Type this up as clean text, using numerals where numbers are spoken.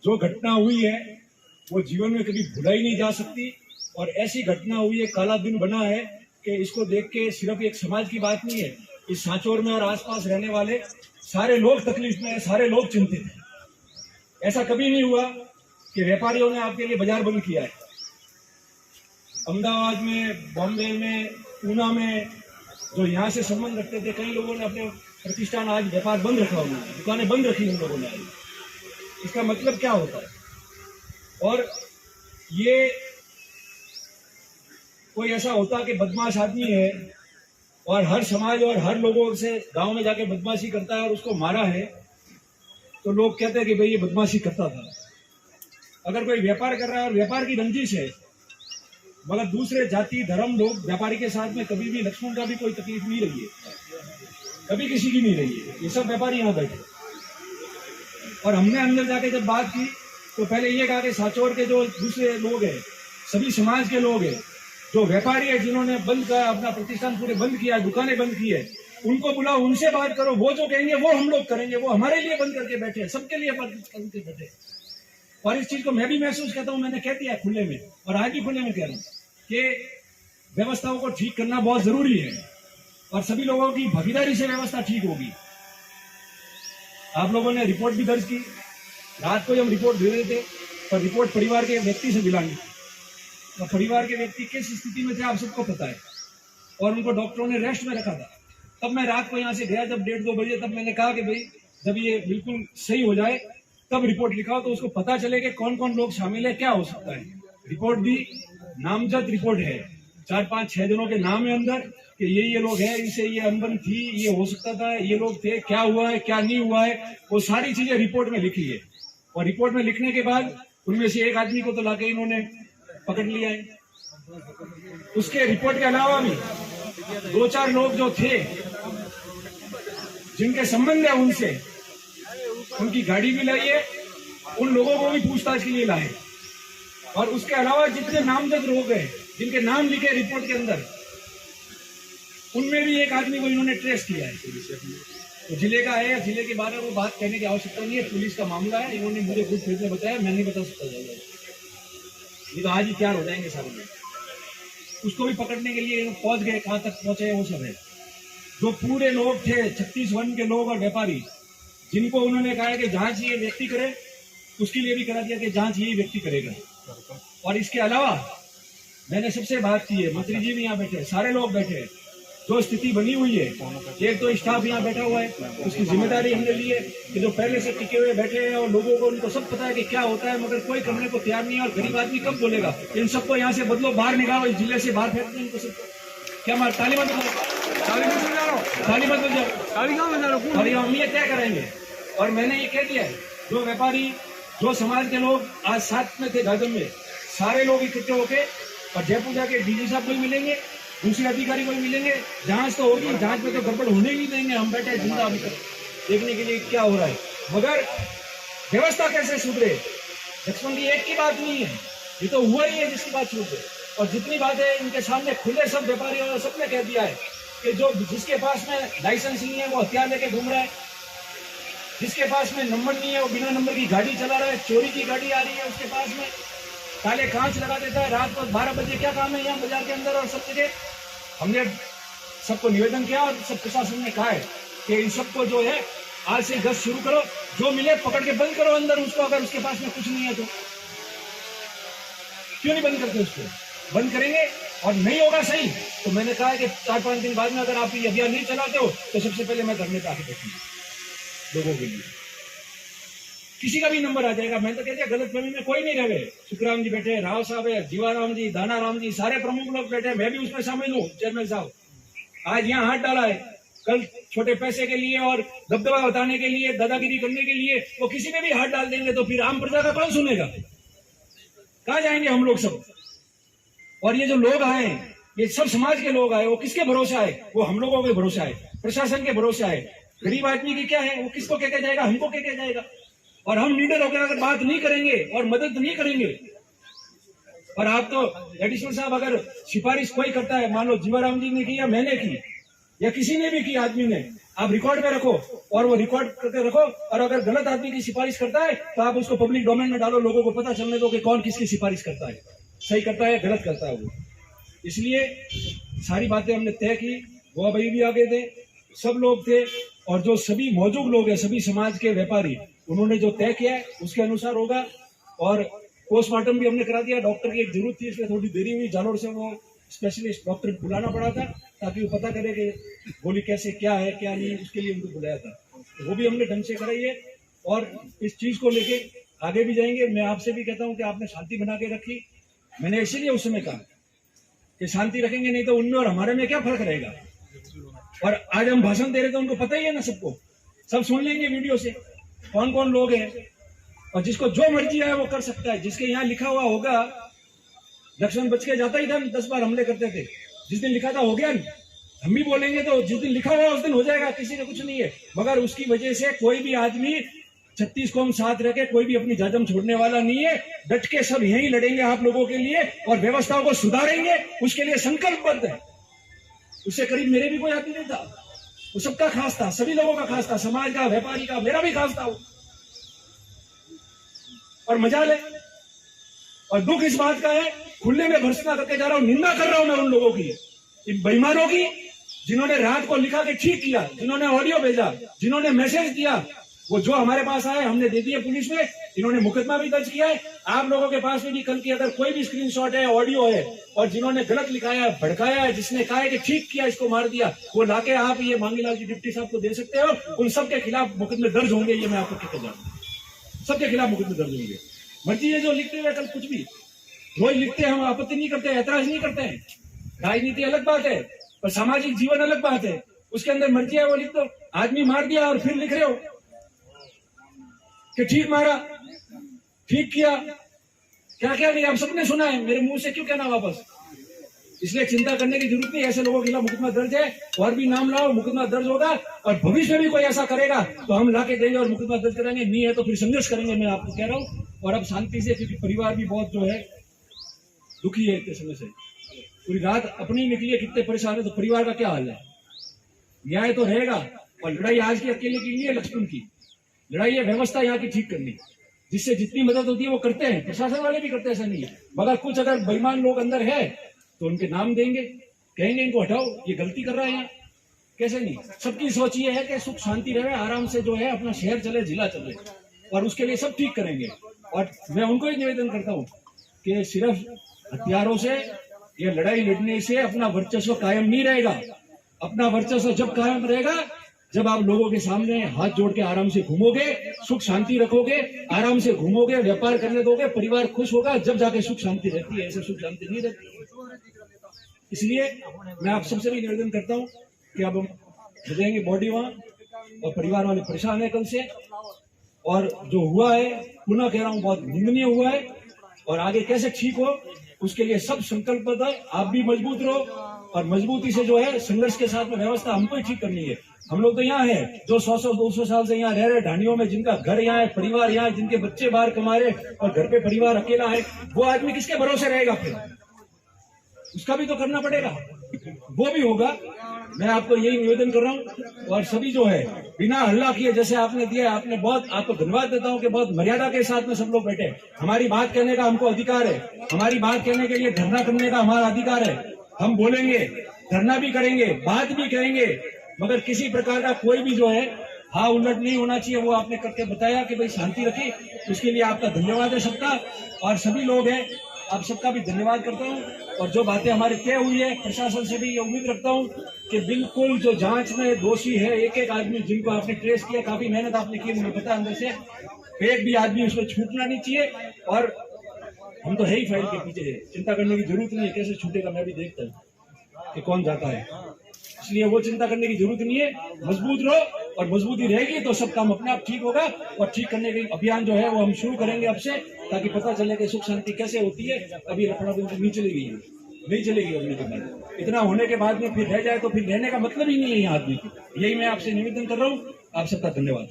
जो घटना हुई है वो जीवन में कभी भुलाई नहीं जा सकती और ऐसी घटना हुई है, काला दिन बना है कि इसको देख के सिर्फ एक समाज की बात नहीं है, इस सांचौर में और आसपास रहने वाले सारे लोग तकलीफ में है, सारे लोग चिंतित हैं। ऐसा कभी नहीं हुआ कि व्यापारियों ने आपके लिए बाजार बंद किया है। अहमदाबाद में, बॉम्बे में, पूना में जो यहाँ से संबंध रखते थे, कई लोगों ने अपने प्रतिष्ठान आज व्यापार बंद रखा हुआ है, दुकानें बंद रखी उन लोगों ने। इसका मतलब क्या होता है? और ये कोई ऐसा होता कि बदमाश आदमी है और हर समाज और हर लोगों से गांव में जाके बदमाशी करता है और उसको मारा है, तो लोग कहते हैं कि भाई ये बदमाशी करता था। अगर कोई व्यापार कर रहा है और व्यापार की रंजिश है, मगर दूसरे जाति धर्म लोग व्यापारी के साथ में कभी भी लक्ष्मण का भी कोई तकलीफ नहीं रही है, कभी किसी की नहीं रही है। ये सब व्यापारी यहाँ बैठे और हमने अंदर जाके जब बात की तो पहले ये कहा कि सांचौर के जो दूसरे लोग हैं, सभी समाज के लोग हैं, जो व्यापारी है जिन्होंने बंद किया, अपना प्रतिष्ठान पूरे बंद किया, दुकानें बंद की है, उनको बुलाओ, उनसे बात करो। वो जो कहेंगे वो हम लोग करेंगे, वो हमारे लिए बंद करके बैठे, सबके लिए बंद करके बैठे। और इस चीज को मैं भी महसूस करता हूँ, मैंने कह दिया खुले में और आज भी खुले में कह रहा हूँ कि व्यवस्थाओं को ठीक करना बहुत जरूरी है और सभी लोगों की भागीदारी से व्यवस्था ठीक होगी। आप लोगों ने रिपोर्ट भी दर्ज की, रात को हम रिपोर्ट दे रहे थे, पर रिपोर्ट परिवार के व्यक्ति से मिलानी, और परिवार के व्यक्ति किस स्थिति में थे आप सबको पता है, और उनको डॉक्टरों ने रेस्ट में रखा था। तब मैं रात को यहाँ से गया जब 1:30-2 बजे, तब मैंने कहा कि भाई जब ये बिल्कुल सही हो जाए तब रिपोर्ट लिखाओ, तो उसको पता चले कि कौन कौन लोग शामिल है, क्या हो सकता है। रिपोर्ट भी नामजद रिपोर्ट है, 4-5-6 जनों के नाम है अंदर कि ये लोग हैं, इनसे ये अनबन थी, ये हो सकता था, ये लोग थे, क्या हुआ है क्या नहीं हुआ है, वो सारी चीजें रिपोर्ट में लिखी है। और रिपोर्ट में लिखने के बाद उनमें से एक आदमी को तो लाके इन्होंने पकड़ लिया है। उसके रिपोर्ट के अलावा भी 2-4 लोग जो थे जिनके संबंध है उनसे, उनकी गाड़ी भी लाई है, उन लोगों को भी पूछताछ के लिए लाए। और उसके अलावा जितने नामजद लोग हैं जिनके नाम लिखे रिपोर्ट के अंदर, उनमें भी एक आदमी को इन्होंने ट्रेस किया है। तो जिले का है, जिले के बारे में बात कहने की आवश्यकता नहीं है, पुलिस का मामला है। इन्होंने मुझे खुद फिर से बताया, मैं नहीं बता सकता ज्यादा, ये तो आज ही तैयार हो जाएंगे सारे लोग। उसको भी पकड़ने के लिए पहुंच गए, कहां तक पहुंचे वो सब है। जो पूरे लोग थे 36 वन के लोग और व्यापारी, जिनको उन्होंने कहा कि जांच ये व्यक्ति करे, उसके लिए भी करा दिया कि जांच ये व्यक्ति करेगा। और इसके अलावा मैंने सबसे बात की है, मंत्री जी भी यहाँ बैठे, सारे लोग बैठे, जो स्थिति बनी हुई है, एक तो स्टाफ यहाँ बैठा हुआ है, उसकी जिम्मेदारी हमने ली है कि जो पहले से टिके हुए बैठे हैं और लोगों को उनको सब पता है कि क्या होता है, मगर कोई करने को तैयार नहीं है। और गरीब आदमी कब बोलेगा? इन सबको यहाँ से बदलो, बाहर निकालो, इस जिले से बाहर फेंक दो इनको सबको। क्या मार ताली मत बजाओ, ताली हम ये तय करेंगे। और मैंने ये कह दिया है, जो व्यापारी, जो समाज के लोग आज साथ में थे गाजम में, सारे लोग इकट्ठे होके और जयपुर जाके डीजी साहब को भी मिलेंगे, दूसरे अधिकारी को भी मिलेंगे। जांच तो होगी, जांच में तो गड़बड़ होने ही नहीं देंगे। हम बैठे जिंदा अभी तक देखने के लिए क्या हो रहा है, मगर व्यवस्था कैसे सुधरे। लक्ष्मण की एक की बात नहीं है, ये तो हुआ ही है जिसकी बात सुधरे। और जितनी बातें इनके सामने खुले सब व्यापारियों ने सबने कह दिया है कि जो जिसके पास में लाइसेंस नहीं है वो हथियार लेके घूम रहा है, जिसके पास में नंबर नहीं है वो बिना नंबर की गाड़ी चला रहा है, चोरी की गाड़ी आ रही है उसके पास में, काले कांच लगा देता है। रात को 12 बजे क्या काम है यहाँ बाजार के अंदर और सब जगह। हमने सबको निवेदन किया और सब प्रशासन ने कहा है कि इन सबको जो है आज से गश्त शुरू करो, जो मिले पकड़ के बंद करो अंदर उसको। अगर उसके पास में कुछ नहीं है तो क्यों नहीं बंद करते? उसको बंद करेंगे और नहीं होगा सही तो मैंने कहा है कि 4-5 दिन बाद में अगर आप ये अभियान नहीं चलाते हो तो सबसे पहले मैं धरने पे आके बैठूंगा लोगों के लिए। किसी का भी नंबर आ जाएगा। मैं तो कहते हैं गलतफहमी में कोई नहीं रहे। सुखराम जी बैठे, राव साहब है, जीवाराम जी, दानाराम जी, सारे प्रमुख लोग बैठे, मैं भी उसमें शामिल हूँ। चेयरमैन साहब आज यहाँ हाथ डाला है, कल छोटे पैसे के लिए और दबदबा बताने के लिए, दादागिरी करने के लिए वो किसी में भी हाथ डाल देंगे तो फिर आम प्रजा का कौन सुनेगा? कहाँ जाएंगे हम लोग सब? और ये जो लोग आए, ये सब समाज के लोग आए, वो किसके भरोसे आए? वो हम लोगों के भरोसे आए, प्रशासन के भरोसे आए। गरीब आदमी की क्या है, वो किसको कह के जाएगा? हमको कह के जाएगा। और हम लीडर होकर अगर बात नहीं करेंगे और मदद नहीं करेंगे, और आप तो एडिशनल साहब अगर सिफारिश कोई करता है, मान लो जीवाराम जी ने की या मैंने की या किसी ने भी की आदमी ने, आप रिकॉर्ड में रखो और वो रिकॉर्ड करके रखो, और अगर गलत आदमी की सिफारिश करता है तो आप उसको पब्लिक डोमेन में डालो, लोगों को पता चलने दो कि कौन किसकी सिफारिश करता है, सही करता है गलत करता है वो। इसलिए सारी बातें हमने तय की, वो भाई भी आगे थे, सब लोग थे, और जो सभी मौजूद लोग हैं, सभी समाज के व्यापारी, उन्होंने जो तय किया है उसके अनुसार होगा। और पोस्टमार्टम भी हमने करा दिया। डॉक्टर की एक जरूरत थी, इसलिए थोड़ी देरी हुई, जालोर से वो स्पेशलिस्ट डॉक्टर बुलाना पड़ा था ताकि वो पता करे कि गोली कैसे क्या है क्या नहीं, उसके लिए उनको बुलाया था। तो वो भी हमने ढंग से कराई है और इस चीज को लेके आगे भी जाएंगे। मैं आपसे भी कहता हूँ कि आपने शांति बना के रखी। मैंने इसीलिए उस समय कहा कि शांति रखेंगे, नहीं तो उनमें और हमारे में क्या फर्क रहेगा। और आज हम भाषण दे रहे थे, उनको पता ही है ना, सबको सब सुन लेंगे वीडियो से कौन कौन लोग हैं, और जिसको जो मर्जी है वो कर सकता है। जिसके यहाँ लिखा हुआ होगा, लक्ष्मण बच के जाता ही था, 10 बार हमले करते थे, जिस दिन लिखा था हो गया। हम भी बोलेंगे तो जिस दिन लिखा हुआ उस दिन हो जाएगा, किसी का कुछ नहीं है। मगर उसकी वजह से कोई भी आदमी 36 कौम साथ रह के कोई भी अपनी जाजम छोड़ने वाला नहीं है। डट के सब यही लड़ेंगे आप लोगों के लिए और व्यवस्थाओं को सुधारेंगे, उसके लिए संकल्पबद्ध है। उससे करीब मेरे भी कोई आदमी नहीं था, वो सबका खास था, सभी लोगों का खास था, समाज का, व्यापारी का, मेरा भी खास था वो। और मजा ले, और दुख इस बात का है, खुले में भर्त्सना करके जा रहा हूं, निंदा कर रहा हूं मैं उन लोगों की, इन बेईमानों की, जिन्होंने रात को लिखा के ठीक किया, जिन्होंने ऑडियो भेजा, जिन्होंने मैसेज दिया, वो जो हमारे पास आए हमने दे दिए पुलिस में। इन्होंने मुकदमा भी दर्ज किया है। आप लोगों के पास में भी कल की अगर कोई भी स्क्रीनशॉट है, ऑडियो है, और जिन्होंने गलत लिखाया है, भड़काया है, जिसने कहा है कि ठीक किया, इसको मार दिया, वो लाके आप ये मांगीलाल जी डिप्टी साहब को दे सकते हो। उन सबके खिलाफ मुकदमे दर्ज होंगे, ये मैं आपको कहते जा रहा हूं, सबके खिलाफ मुकदमे दर्ज होंगे। मर्जी है जो लिखते हुए कल कुछ भी रोज लिखते हैं, हम आपत्ति नहीं करते, ऐतराज नहीं करते हैं। राजनीति अलग बात है और सामाजिक जीवन अलग बात है, उसके अंदर मर्जी है वो लिख दो। आदमी मार दिया और फिर लिख रहे हो कि ठीक मारा, ठीक किया, क्या क्या नहीं, आप सबने सुना है, मेरे मुंह से क्यों कहना वापस। इसलिए चिंता करने की जरूरत नहीं, ऐसे लोगों के खिलाफ मुकदमा दर्ज है, और भी नाम लाओ, मुकदमा दर्ज होगा। और भविष्य में भी कोई ऐसा करेगा तो हम लाके देंगे और मुकदमा दर्ज कराएंगे, नहीं है तो फिर संघर्ष करेंगे, मैं आपको कह रहा हूँ। और अब शांति से, क्योंकि परिवार भी बहुत जो है दुखी है इतने समय से, पूरी रात अपनी निकली है, कितने परेशान है, तो परिवार का क्या हाल है। न्याय तो रहेगा, और लड़ाई आज की अकेले की नहीं है, लक्ष्मण की लड़ाई है, व्यवस्था यहाँ की ठीक करनी, जिससे जितनी मदद होती है वो करते हैं, प्रशासन वाले भी करते हैं, ऐसा नहीं है। मगर कुछ अगर बेईमान लोग अंदर है तो उनके नाम देंगे, कहेंगे इनको हटाओ, ये गलती कर रहा है यहाँ, कैसे नहीं। सबकी सोच ये है कि सुख शांति रहे, आराम से जो है अपना शहर चले, जिला चले, और उसके लिए सब ठीक करेंगे। और मैं उनको ही निवेदन करता हूँ कि सिर्फ हथियारों से या लड़ाई लड़ने से अपना वर्चस्व कायम नहीं रहेगा। अपना वर्चस्व जब कायम रहेगा जब आप लोगों के सामने हाथ जोड़ के आराम से घूमोगे, सुख शांति रखोगे, आराम से घूमोगे, व्यापार करने दोगे, परिवार खुश होगा, जब जाके सुख शांति रहती है। ऐसे सुख शांति नहीं रहती। इसलिए मैं आप सबसे भी निवेदन करता हूँ कि अब हम भेजेंगे बॉडी वहां, और परिवार वाले परेशान है कल से, और जो हुआ है पुनः कह रहा हूँ बहुत निंदनीय हुआ है, और आगे कैसे ठीक हो उसके लिए सब संकल्पबद्ध है। आप भी मजबूत रहो, और मजबूती से जो है संघर्ष के साथ में व्यवस्था हमको ही ठीक करनी है। हम लोग तो यहाँ है जो 100-200 साल से यहाँ रह रहे ढानियों में, जिनका घर यहाँ है, परिवार यहाँ है, जिनके बच्चे बाहर कमा रहे और घर पे परिवार अकेला है, वो आदमी किसके भरोसे रहेगा फिर, उसका भी तो करना पड़ेगा, वो भी होगा। मैं आपको यही निवेदन कर रहा हूँ। और सभी जो है बिना हल्ला किए, जैसे आपने दिया, आपने बहुत, आपको धन्यवाद देता हूँ कि बहुत मर्यादा के साथ में सब लोग बैठे। हमारी बात कहने का हमको अधिकार है, हमारी बात कहने के लिए धरना करने का हमारा अधिकार है। हम बोलेंगे, धरना भी करेंगे, बात भी कहेंगे, मगर किसी प्रकार का कोई भी जो है हाँ उलट नहीं होना चाहिए। वो आपने करके बताया कि भाई शांति रखी, उसके लिए आपका धन्यवाद है सबका। और सभी लोग हैं, आप सबका भी धन्यवाद करता हूँ। और जो बातें हमारे तय हुई है, प्रशासन से भी ये उम्मीद रखता हूँ कि बिल्कुल जो जांच में दोषी है, एक एक आदमी जिनको आपने ट्रेस किया, काफी मेहनत आपने की, मुझे पता अंदर से, एक भी आदमी उसमें छूटना नहीं चाहिए। और हम तो है ही फाइल के पीछे, चिंता करने की जरूरत नहीं है कैसे छूटेगा, मैं भी देखता हूँ कि कौन जाता है, इसलिए वो चिंता करने की जरूरत नहीं है। मजबूत रहो, और मजबूती रहेगी तो सब काम अपने आप ठीक होगा। और ठीक करने के अभियान जो है वो हम शुरू करेंगे अब से, ताकि पता चले कि सुख शांति कैसे होती है। अभी लफड़ा नहीं चलेगी, नहीं चलेगी होने के बाद। इतना होने के बाद में फिर रह जाए तो फिर रहने का मतलब ही नहीं है यहाँ आदमी की। यही मैं आपसे निवेदन कर रहा हूँ। आप सबका धन्यवाद।